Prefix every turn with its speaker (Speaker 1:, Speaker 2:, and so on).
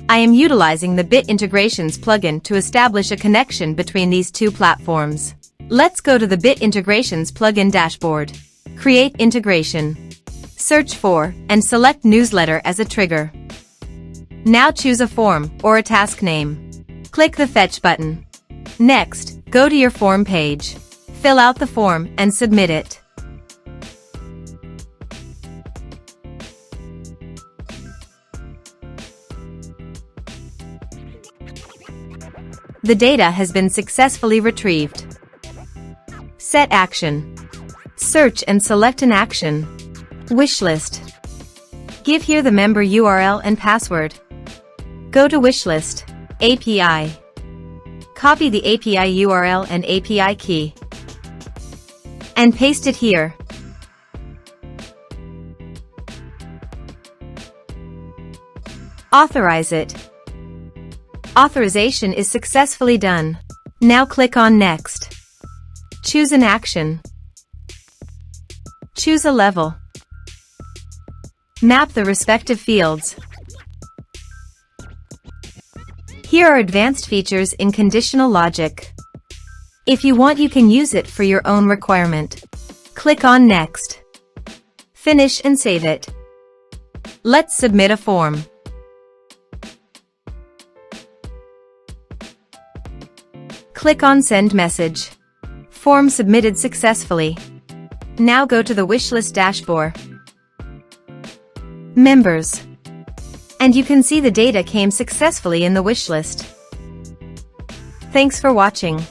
Speaker 1: I am utilizing the Bit Integrations plugin to establish a connection between these two platforms. Let's go to the Bit Integrations plugin dashboard. Create integration. Search for and select newsletter as a trigger. Now choose a form or a task name. Click the Fetch button. Next, go to your form page. Fill out the form and submit it. The data has been successfully retrieved. Set action. Search and select an action. Wishlist. Give here the member URL and password. Go to Wishlist, API. Copy the API URL and API key. And paste it here. Authorize it. Authorization is successfully done. Now click on Next. Choose an action. Choose a level. Map the respective fields. Here are advanced features in conditional logic. If you want, you can use it for your own requirement. Click on Next. Finish and save it. Let's submit a form. Click on Send Message. Form submitted successfully. Now go to the Wishlist dashboard. Members. And you can see the data came successfully in the wishlist. Thanks for watching.